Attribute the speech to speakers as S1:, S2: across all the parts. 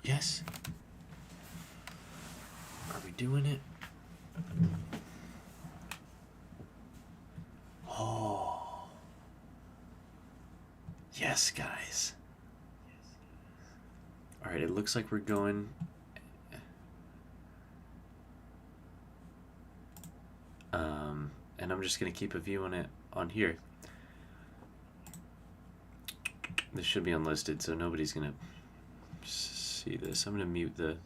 S1: Yes? Are we doing it? Oh. Yes, guys. Alright, it looks like we're going. And I'm just going to keep a view on it on here. This should be unlisted, so nobody's going to see this. I'm going to mute the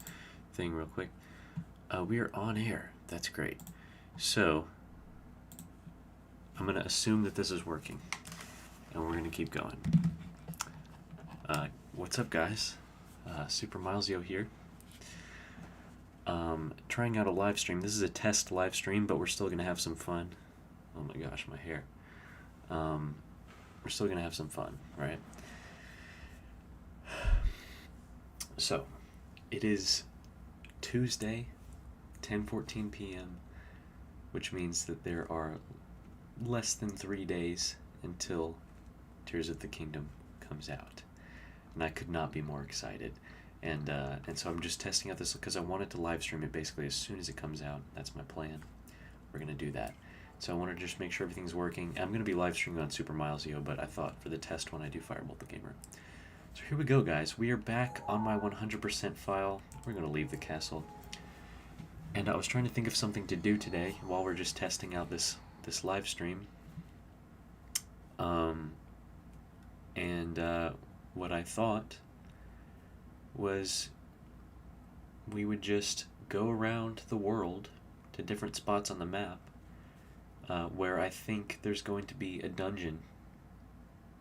S1: thing real quick. We are on air. That's great. So, I'm going to assume that this is working. And we're going to keep going. What's up, guys? Super Milesio here. Trying out a live stream. This is a test live stream, but we're still going to have some fun. Oh my gosh, my hair. We're still going to have some fun, right? So, it is Tuesday, 10:14 p.m., which means that there are less than 3 days until Tears of the Kingdom comes out. And I could not be more excited. And so I'm just testing out this because I wanted to live stream it basically as soon as it comes out. That's my plan. We're going to do that. So I want to just make sure everything's working. I'm going to be live streaming on Super Milesio, but I thought for the test one I do Firebolt the Gamer. So here we go, guys. We are back on my 100% file. We're going to leave the castle. And I was trying to think of something to do today while we're just testing out this live stream. What I thought was we would just go around the world to different spots on the map where I think there's going to be a dungeon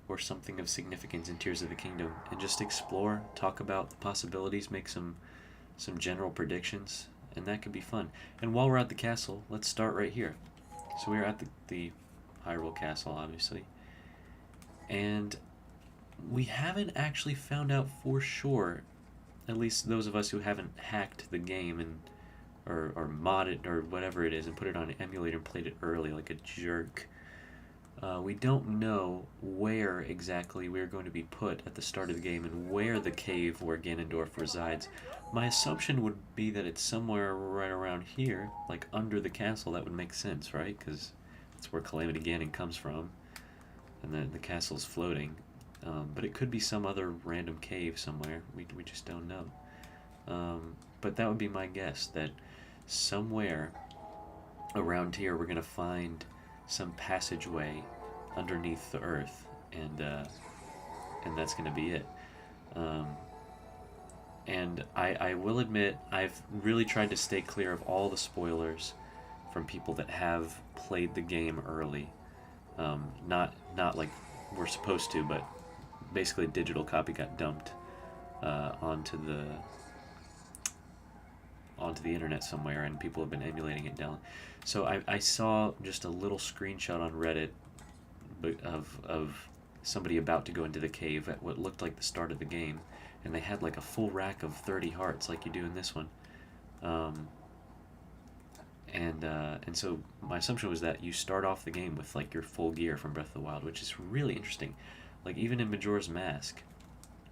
S1: or something of significance in Tears of the Kingdom, and just explore, talk about the possibilities, make some general predictions, and that could be fun. And while we're at the castle, let's start right here. So we're at the Hyrule Castle, obviously, and we haven't actually found out for sure, at least those of us who haven't hacked the game and or modded or whatever it is and put it on an emulator and played it early like a jerk. We don't know where exactly we're going to be put at the start of the game and where the cave where Ganondorf resides. My assumption would be that it's somewhere right around here, like under the castle. That would make sense, right? Because that's where Calamity Ganon comes from, and then the castle's floating. But it could be some other random cave somewhere. We just don't know. But that would be my guess, that somewhere around here we're going to find some passageway underneath the earth, and that's going to be it. And I will admit, I've really tried to stay clear of all the spoilers from people that have played the game early. Not like we're supposed to, but basically a digital copy got dumped onto the internet somewhere, and people have been emulating it down. So I saw just a little screenshot on Reddit of somebody about to go into the cave at what looked like the start of the game, and they had like a full rack of 30 hearts like you do in this one. And so my assumption was that you start off the game with like your full gear from Breath of the Wild, which is really interesting. Like even in Majora's Mask,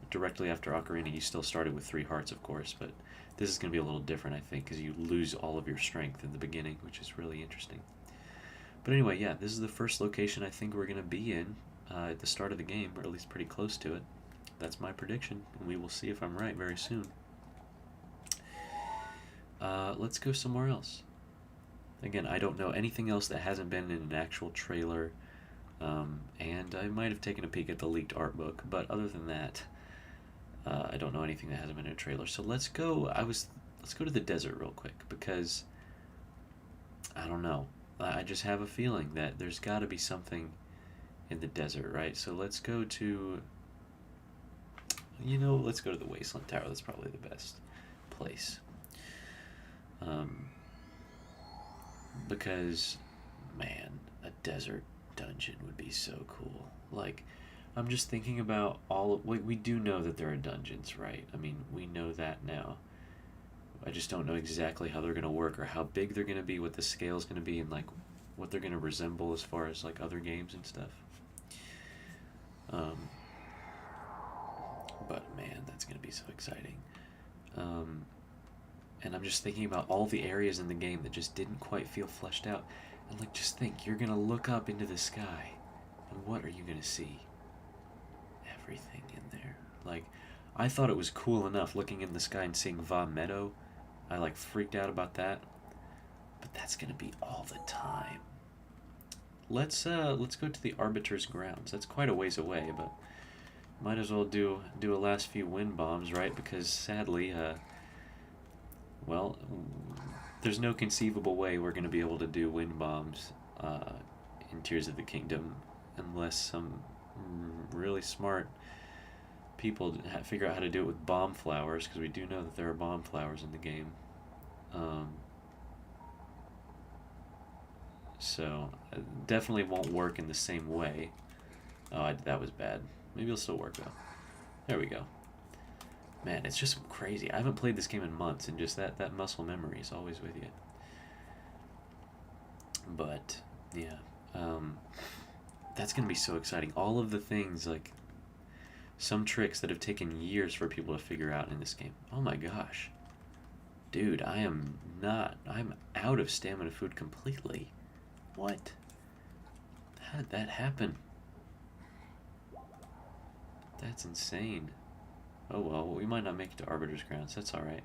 S1: directly after Ocarina, you still started with 3 hearts, of course, but this is going to be a little different, I think, because you lose all of your strength in the beginning, which is really interesting. But anyway, yeah, this is the first location I think we're going to be in at the start of the game, or at least pretty close to it. That's my prediction, and we will see if I'm right very soon. Let's go somewhere else. Again, I don't know anything else that hasn't been in an actual trailer, and I might have taken a peek at the leaked art book, but other than that, I don't know anything that hasn't been in a trailer. So let's go. Let's go to the desert real quick, because I don't know. I just have a feeling that there's got to be something in the desert, right? So let's go to. Let's go to the Wasteland Tower. That's probably the best place. Because, man, a desert dungeon would be so cool. Like, I'm just thinking about we do know that there are dungeons, right? I mean, we know that now. I just don't know exactly how they're going to work, or how big they're going to be, what the scale's going to be, and like what they're going to resemble as far as like other games and stuff. But man, that's going to be so exciting. And I'm just thinking about all the areas in the game that just didn't quite feel fleshed out. And like, just think, you're gonna look up into the sky, and what are you gonna see? Everything in there. Like, I thought it was cool enough looking in the sky and seeing Va Meadow. I like freaked out about that. But that's gonna be all the time. Let's go to the Arbiter's grounds. That's quite a ways away, but might as well do a last few wind bombs, right? Because sadly, well, there's no conceivable way we're going to be able to do wind bombs in Tears of the Kingdom unless some really smart people figure out how to do it with bomb flowers, because we do know that there are bomb flowers in the game. So definitely won't work in the same way. Oh, that was bad. Maybe it'll still work though. There we go. Man, it's just crazy. I haven't played this game in months, and just that muscle memory is always with you. But yeah, that's gonna be so exciting. All of the things, like some tricks that have taken years for people to figure out in this game. Oh my gosh, dude, I'm out of stamina food completely. What? How did that happen? That's insane. Oh well, we might not make it to Arbiter's Grounds. That's alright.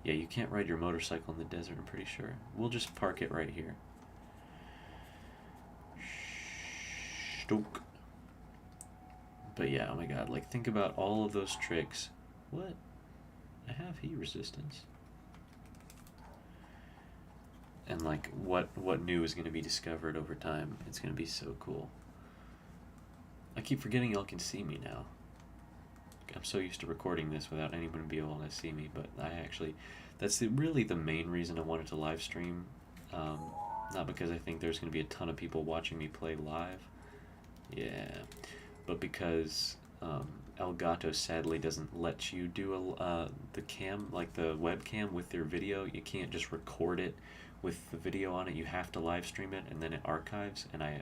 S1: Yeah, you can't ride your motorcycle in the desert, I'm pretty sure. We'll just park it right here. Stoke. But yeah, oh my god, like think about all of those tricks. What? I have heat resistance. And like what new is going to be discovered over time. It's going to be so cool. I keep forgetting y'all can see me now. I'm so used to recording this without anyone being able to see me, but that's really the main reason I wanted to live stream. Not because I think there's going to be a ton of people watching me play live. Yeah. But because Elgato sadly doesn't let you do the cam, like the webcam with your video. You can't just record it with the video on it. You have to live stream it, and then it archives, and I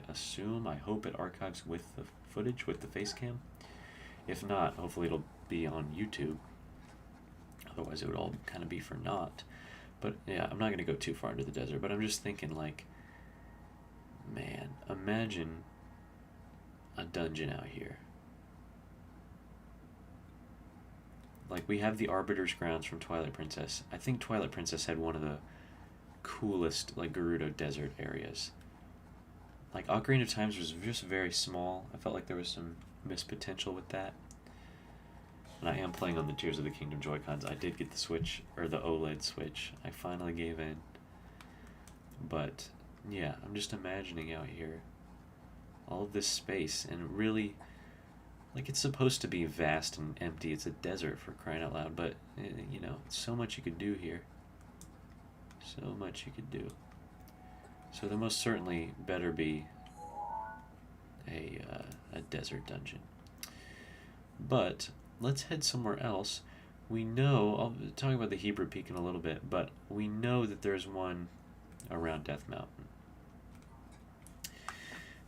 S1: hope it archives with the footage, with the face cam. If not, hopefully it'll be on YouTube. Otherwise it would all kind of be for naught. But yeah, I'm not going to go too far into the desert, but I'm just thinking, like, man, imagine a dungeon out here. Like, we have the Arbiter's Grounds from Twilight Princess. I think Twilight Princess had one of the coolest, like, Gerudo Desert areas. Like, Ocarina of Time was just very small. I felt like there was some missed potential with that. And I am playing on the Tears of the Kingdom Joy-Cons. I did get the Switch, or the OLED Switch. I finally gave in. But, yeah, I'm just imagining out here all of this space, and really, like, it's supposed to be vast and empty. It's a desert, for crying out loud, but, you know, so much you could do here. So much you could do. So there most certainly better be a desert dungeon. But let's head somewhere else. We know, I'll talk about the Hebra Peak in a little bit, but we know that there's one around Death Mountain.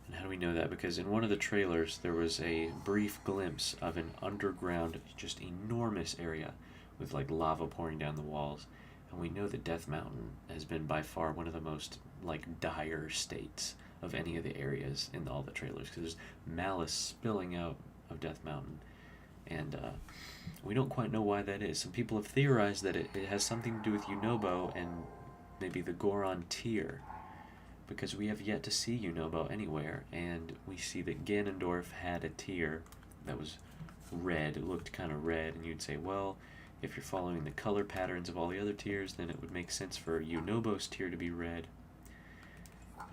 S1: And how do we know that? Because in one of the trailers, there was a brief glimpse of an underground, just enormous area with like lava pouring down the walls. And we know that Death Mountain has been by far one of the most like dire states of any of the areas in all the trailers, because there's malice spilling out of Death Mountain. And we don't quite know why that is. Some people have theorized that it has something to do with Yunobo and maybe the Goron Tear, because we have yet to see Yunobo anywhere, and we see that Ganondorf had a tear that was red. It looked kind of red, and you'd say, well, if you're following the color patterns of all the other tears, then it would make sense for Yunobo's tear to be red.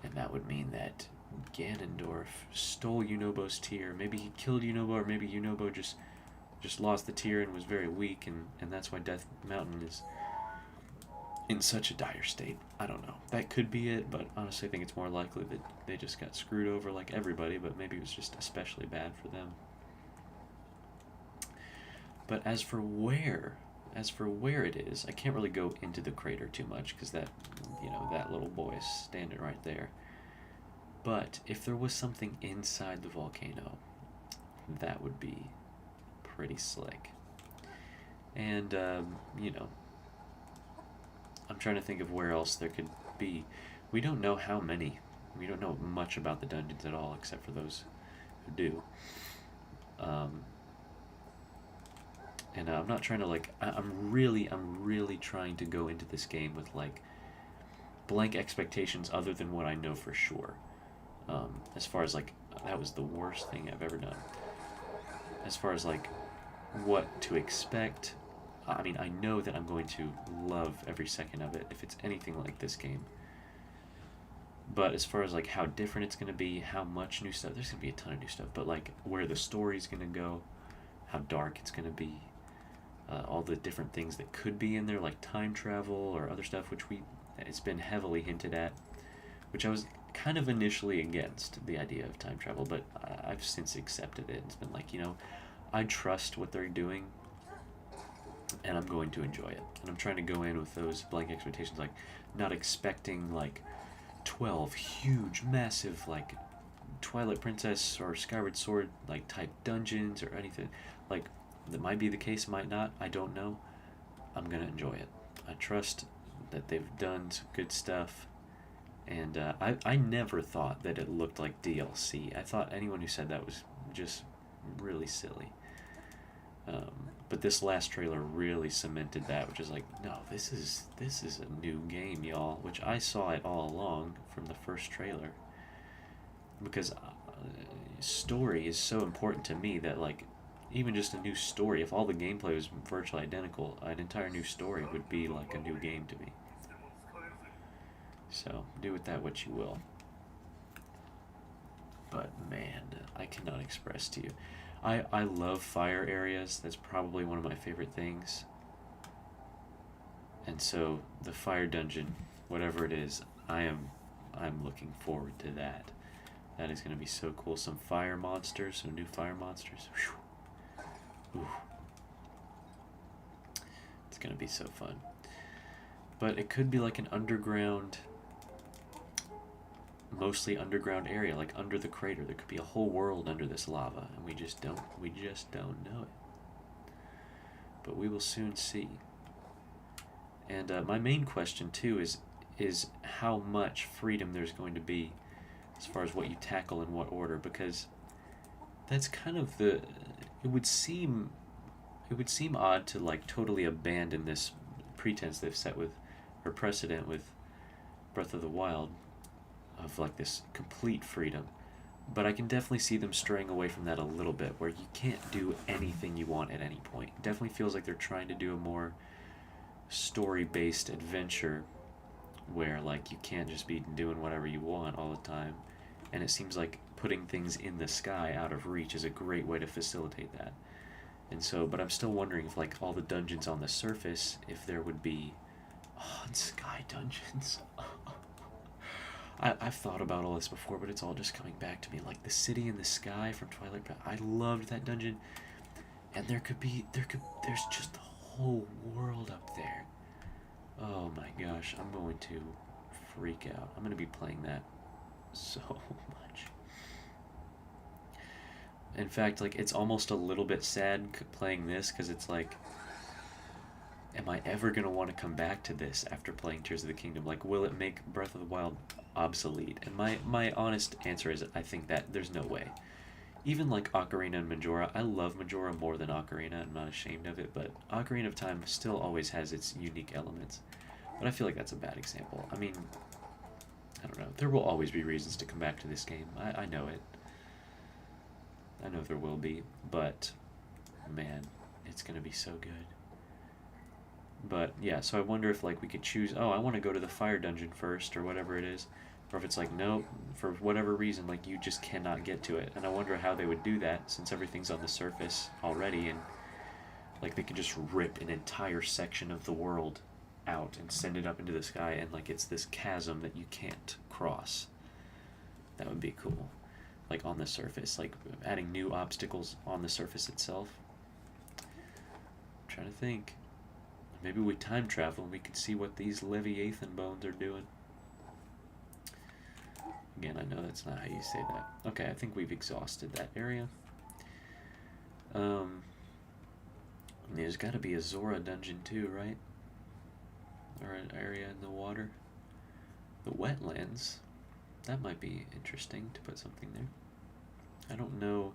S1: And that would mean that Ganondorf stole Yunobo's tear. Maybe he killed Yunobo, or maybe Yunobo just lost the tear and was very weak, and that's why Death Mountain is in such a dire state. I don't know. That could be it, but honestly I think it's more likely that they just got screwed over like everybody, but maybe it was just especially bad for them. But as for where it is, I can't really go into the crater too much, because that little boy is standing right there. But if there was something inside the volcano, that would be pretty slick. And, I'm trying to think of where else there could be. We don't know how many. We don't know much about the dungeons at all, except for those who do. Um, and I'm not trying to like. I'm really trying to go into this game with like blank expectations, other than what I know for sure. As far as like, that was the worst thing I've ever done. As far as like what to expect, I mean, I know that I'm going to love every second of it if it's anything like this game. But as far as like how different it's going to be, how much new stuff, there's going to be a ton of new stuff, but like where the story's going to go, how dark it's going to be, all the different things that could be in there, like time travel or other stuff, which it's been heavily hinted at, which I was kind of initially against the idea of time travel, but I've since accepted it. It's been like, I trust what they're doing, and I'm going to enjoy it. And I'm trying to go in with those blank expectations, like not expecting like 12 huge, massive, like Twilight Princess or Skyward Sword like type dungeons or anything. Like, that might be the case, might not. I don't know. I'm gonna enjoy it. I trust that they've done some good stuff. And I never thought that it looked like DLC. I thought anyone who said that was just really silly. But this last trailer really cemented that, which is like, no, this is a new game, y'all. Which I saw it all along from the first trailer, because story is so important to me that like, even just a new story, if all the gameplay was virtually identical, an entire new story would be like a new game to me. So do with that what you will. But man, I cannot express to you. I love fire areas. That's probably one of my favorite things. And so the fire dungeon, whatever it is, I'm looking forward to that. That is going to be so cool. Some fire monsters, some new fire monsters. Whew. Ooh. It's going to be so fun. But it could be like an underground, mostly underground area, like under the crater. There could be a whole world under this lava, and we just don't know it. But we will soon see. And my main question too is how much freedom there's going to be as far as what you tackle in what order, because that's kind of it would seem odd to like totally abandon this pretense they've set with, or precedent with, Breath of the Wild, of like this complete freedom. But I can definitely see them straying away from that a little bit, where you can't do anything you want at any point. It definitely feels like they're trying to do a more story-based adventure, where like you can't just be doing whatever you want all the time. And it seems like putting things in the sky out of reach is a great way to facilitate that. And so, but I'm still wondering if like all the dungeons on the surface, if there would be sky dungeons. I've thought about all this before, but it's all just coming back to me. Like the city in the sky from Twilight. I loved that dungeon, and there's just the whole world up there. Oh my gosh, I'm going to freak out. I'm going to be playing that so much. In fact, like, it's almost a little bit sad playing this, because it's like, am I ever going to want to come back to this after playing Tears of the Kingdom? Like, will it make Breath of the Wild obsolete? And my honest answer is, I think that there's no way. Even like Ocarina and Majora, I love Majora more than Ocarina. I'm not ashamed of it, but Ocarina of Time still always has its unique elements. But I feel like that's a bad example. I mean, I don't know. There will always be reasons to come back to this game. I know it. I know there will be, but man, it's going to be so good. But yeah, so I wonder if like we could choose, oh, I want to go to the fire dungeon first, or whatever it is. Or if it's like, no, for whatever reason, like you just cannot get to it. And I wonder how they would do that, since everything's on the surface already, and like they could just rip an entire section of the world out and send it up into the sky, and like it's this chasm that you can't cross. That would be cool. Like on the surface, like adding new obstacles on the surface itself. I'm trying to think. Maybe we time travel and we could see what these Leviathan bones are doing. Again, I know that's not how you say that. Okay, I think we've exhausted that area. There's got to be a Zora dungeon too, right? or an area in the water. The wetlands. That might be interesting to put something there. I don't know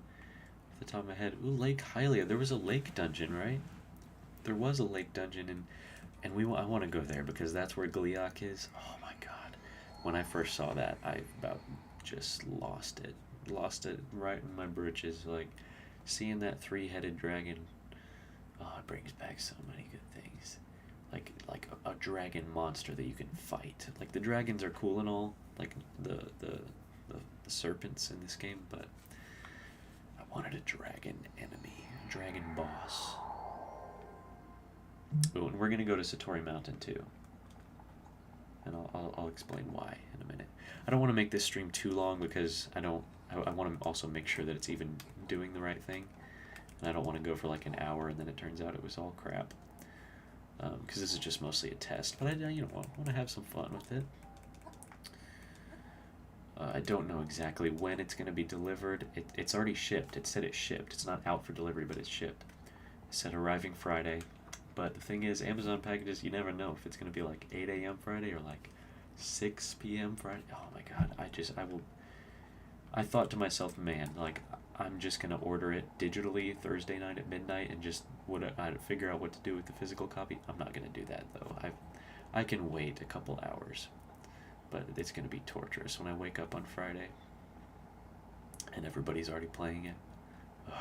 S1: off the top of my head. Ooh, Lake Hylia. There was a lake dungeon, right? There was a lake dungeon, and I want to go there because that's where Gliok is. Oh my god. When I first saw that, I about just lost it. Lost it right in my britches. Like, seeing that three-headed dragon, oh, it brings back so many good things. Like a dragon monster that you can fight. Like, the dragons are cool and all, like the serpents in this game, but I wanted a dragon enemy, a dragon boss. Ooh, and we're gonna go to Satori Mountain too, and I'll explain why in a minute. I don't want to make this stream too long because I want to also make sure that it's even doing the right thing, and I don't want to go for like an hour and then it turns out it was all crap. Because this is just mostly a test, but I want to have some fun with it. I don't know exactly when it's going to be delivered. It's already shipped. It said it shipped. It's not out for delivery, but it's shipped. It said arriving Friday. But the thing is, Amazon packages, you never know if it's going to be like 8 a.m. Friday or like 6 p.m. Friday. Oh my god, I thought to myself, man, like, I'm just going to order it digitally Thursday night at midnight and just I'd figure out what to do with the physical copy. I'm not going to do that, though. I can wait a couple hours, but it's going to be torturous when I wake up on Friday and everybody's already playing it. Ugh.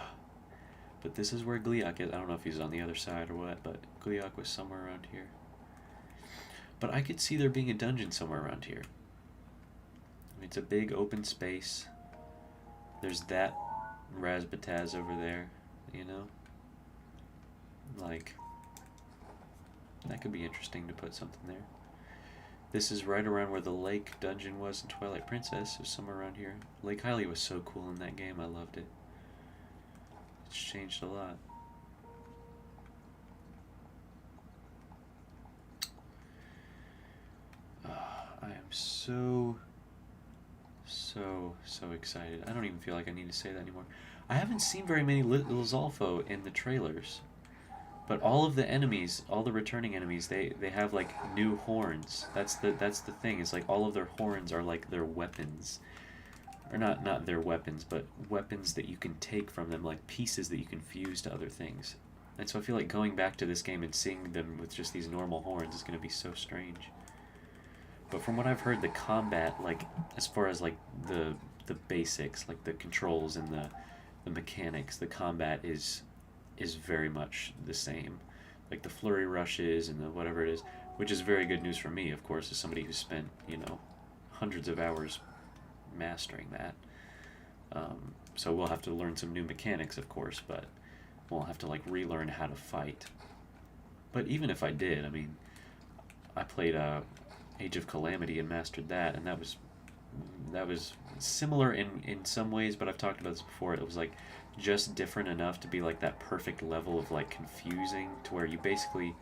S1: But this is where Gliok is. I don't know if he's on the other side or what, but Gliok was somewhere around here. But I could see there being a dungeon somewhere around here. I mean, it's a big open space. There's that Razzmatazz over there, you know? Like, that could be interesting to put something there. This is right around where the lake dungeon was in Twilight Princess, so somewhere around here. Lake Hylia was so cool in that game, I loved it. It's changed a lot. I am so excited. I don't even feel like I need to say that anymore. I haven't seen very many Lizalfo in the trailers, but all of the enemies, all the returning enemies, they have like new horns. That's the thing. It's like all of their horns are like their weapons, or not their weapons, but weapons that you can take from them, like pieces that you can fuse to other things. And so I feel like going back to this game and seeing them with just these normal horns is going to be so strange. But from what I've heard, the combat, like, as far as like the basics, like the controls and the mechanics, the combat is very much the same. Like the flurry rushes and the whatever it is, which is very good news for me, of course, as somebody who's spent, hundreds of hours mastering that. So we'll have to learn some new mechanics, of course, but we'll have to like relearn how to fight. But even if I did, I mean, I played Age of Calamity and mastered that, and that was similar in some ways, but I've talked about this before. It was like just different enough to be like that perfect level of like confusing to where you basically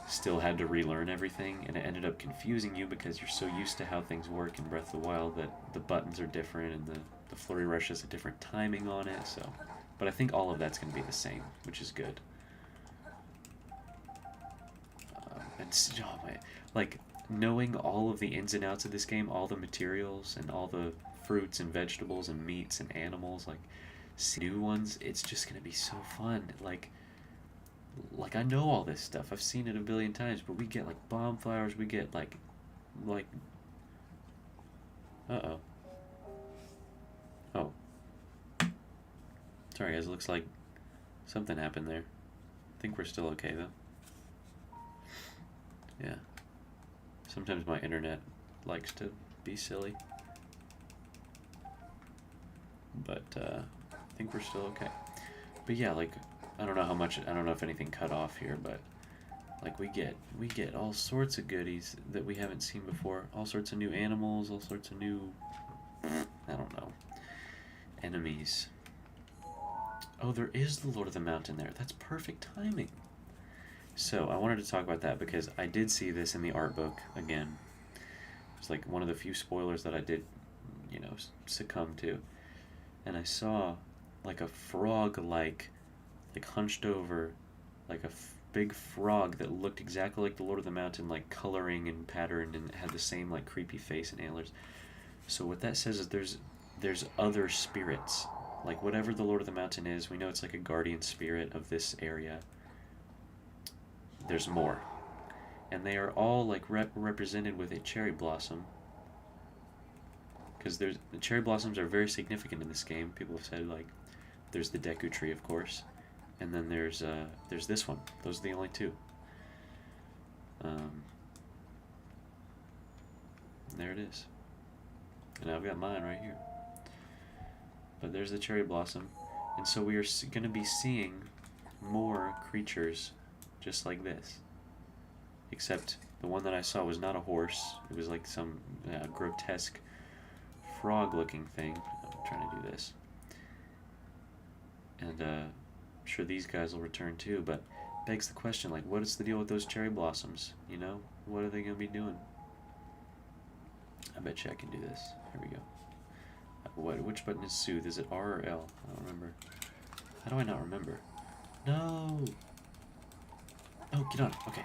S1: still had to relearn everything, and it ended up confusing you because you're so used to how things work in Breath of the Wild that the buttons are different and the flurry rush has a different timing on it. So, but I think all of that's going to be the same, which is good. Like, knowing all of the ins and outs of this game, all the materials and all the fruits and vegetables and meats and animals, like new ones, it's just gonna be so fun. Like I know all this stuff. I've seen it a billion times, but we get like bomb flowers. We get like uh-oh. Oh. Sorry guys, it looks like something happened there. I think we're still okay though. Yeah. Sometimes my internet likes to be silly. But I think we're still okay. But yeah, like, I don't know if anything cut off here, but like we get all sorts of goodies that we haven't seen before. All sorts of new animals, all sorts of new, I don't know, enemies. Oh, there is the Lord of the Mountain there. That's perfect timing. So I wanted to talk about that because I did see this in the art book again. It's like one of the few spoilers that I did, succumb to. And I saw like a frog like hunched over, like big frog that looked exactly like the Lord of the Mountain, like coloring and pattern, and had the same like creepy face and antlers. So what that says is there's other spirits. Like whatever the Lord of the Mountain is, we know it's like a guardian spirit of this area. There's more. And they are all like represented with a cherry blossom. Because the cherry blossoms are very significant in this game. People have said, like, there's the Deku tree, of course, and then there's this one. Those are the only two. There it is. And I've got mine right here. But there's the cherry blossom, and so we are going to be seeing more creatures just like this. Except the one that I saw was not a horse. It was like some grotesque frog-looking thing. I'm trying to do this. And I'm sure these guys will return too, but begs the question, like, what is the deal with those cherry blossoms? You know? What are they going to be doing? I bet you I can do this. Here we go. Which button is soothe? Is it R or L? I don't remember. How do I not remember? No! Oh, get on. Okay.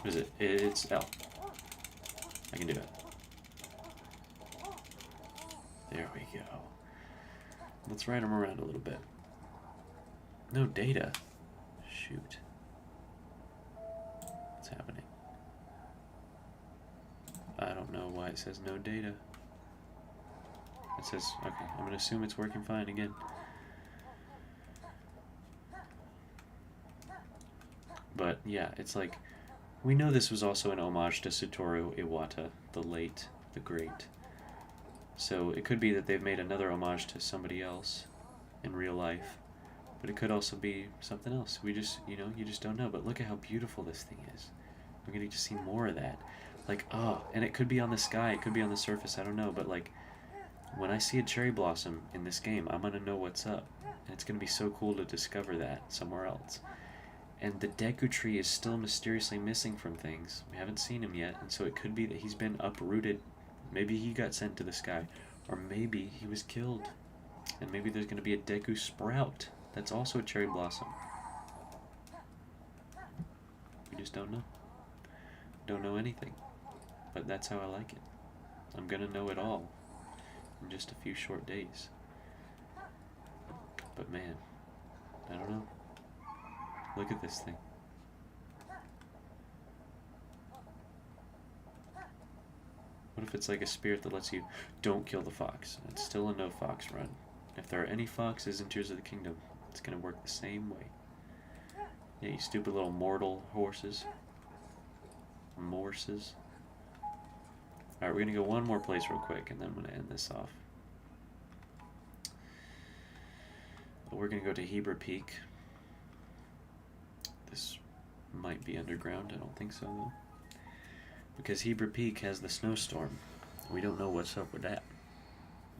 S1: What is it? It's L. I can do it. There we go. Let's ride him around a little bit. No data. Shoot. What's happening? I don't know why it says no data. It says, okay, I'm going to assume it's working fine again. But yeah, it's like, we know this was also an homage to Satoru Iwata, the late, the great. So it could be that they've made another homage to somebody else in real life. But it could also be something else. We just, you just don't know. But look at how beautiful this thing is. We're going to see more of that. Like, oh, and it could be on the sky. It could be on the surface. I don't know. But, like, when I see a cherry blossom in this game, I'm going to know what's up. And it's going to be so cool to discover that somewhere else. And the Deku tree is still mysteriously missing from things. We haven't seen him yet. And so it could be that he's been uprooted. Maybe he got sent to the sky. Or maybe he was killed. And maybe there's going to be a Deku sprout. That's also a cherry blossom. We just don't know. Don't know anything. But that's how I like it. I'm gonna know it all in just a few short days. But man, I don't know. Look at this thing. What if it's like a spirit that lets you don't kill the fox? It's still a no fox run. If there are any foxes in Tears of the Kingdom, it's going to work the same way. Yeah, you stupid little mortal horses. Morses. Alright, we're going to go one more place real quick, and then I'm going to end this off. We're going to go to Hebra Peak. This might be underground. I don't think so, though. Because Hebra Peak has the snowstorm. We don't know what's up with that.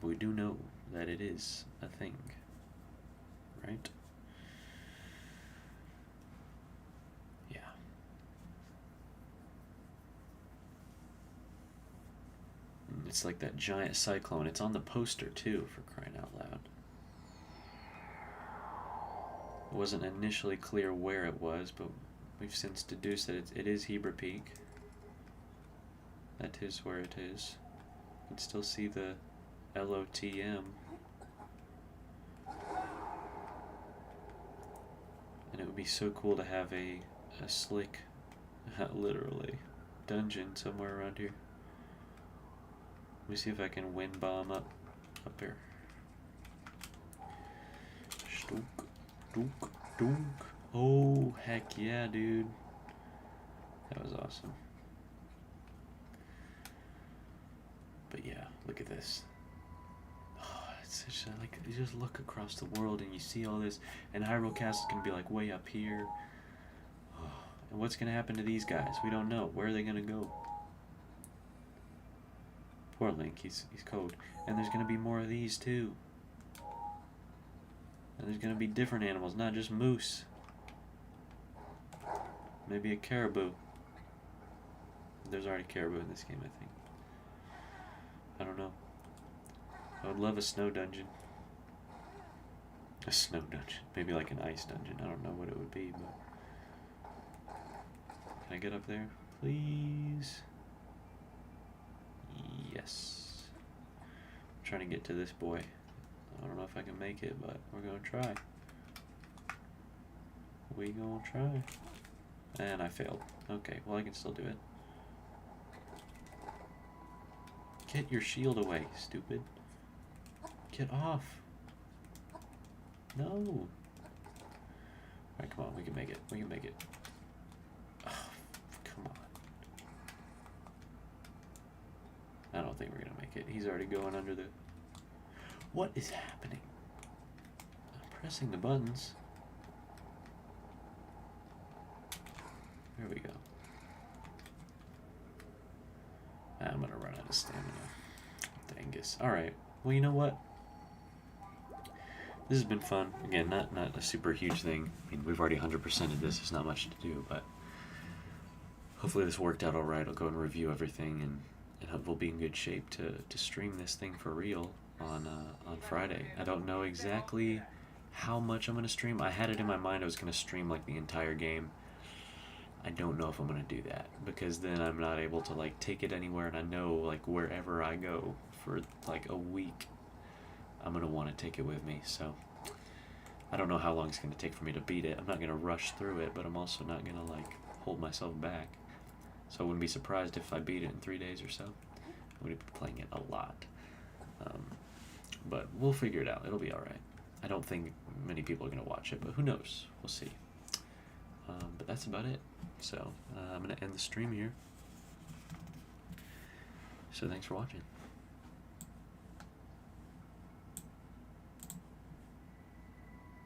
S1: But we do know that it is a thing. Right? Yeah. It's like that giant cyclone. It's on the poster, too, for crying out loud. It wasn't initially clear where it was, but we've since deduced that it is Hebra Peak. That is where it is. You can still see the LOTM. And it would be so cool to have a slick, literally, dungeon somewhere around here. Let me see if I can wind bomb up here. Stook, dook, dook. Oh, heck yeah, dude. That was awesome. But yeah, look at this. Oh, it's such a, like, you just look across the world and you see all this, and Hyrule Castle's gonna be like way up here. Oh, and what's gonna happen to these guys? We don't know. Where are they gonna go? Poor Link, he's cold. And there's gonna be more of these too. And there's gonna be different animals, not just moose. Maybe a caribou. There's already caribou in this game, I think. I don't know. I would love a snow dungeon. A snow dungeon. Maybe like an ice dungeon. I don't know what it would be, but Can I get up there? Please? Yes. I'm trying to get to this boy. I don't know if I can make it, but we're gonna try. We gonna try. And I failed. Okay, well I can still do it. Get your shield away, stupid. Get off. No. Alright, come on, we can make it. We can make it. Oh, come on. I don't think we're gonna make it. He's already going under the... What is happening? I'm pressing the buttons. There we go. I'm gonna run out of stamina. Dangus. Alright. Well, you know what? This has been fun. Again, not a super huge thing. I mean, we've already 100%ed this. There's not much to do, but hopefully this worked out alright. I'll go and review everything, and hope we'll be in good shape to stream this thing for real on Friday. I don't know exactly how much I'm going to stream. I had it in my mind I was going to stream like the entire game. I don't know if I'm going to do that, because then I'm not able to like take it anywhere, and I know like wherever I go for like a week, I'm going to want to take it with me. So I don't know how long it's going to take for me to beat it. I'm not going to rush through it, but I'm also not going to like hold myself back. So I wouldn't be surprised if I beat it in 3 days or so. I would be playing it a lot. But we'll figure it out. It'll be alright. I don't think many people are going to watch it, but who knows? We'll see. But that's about it. So I'm going to end the stream here. So thanks for watching.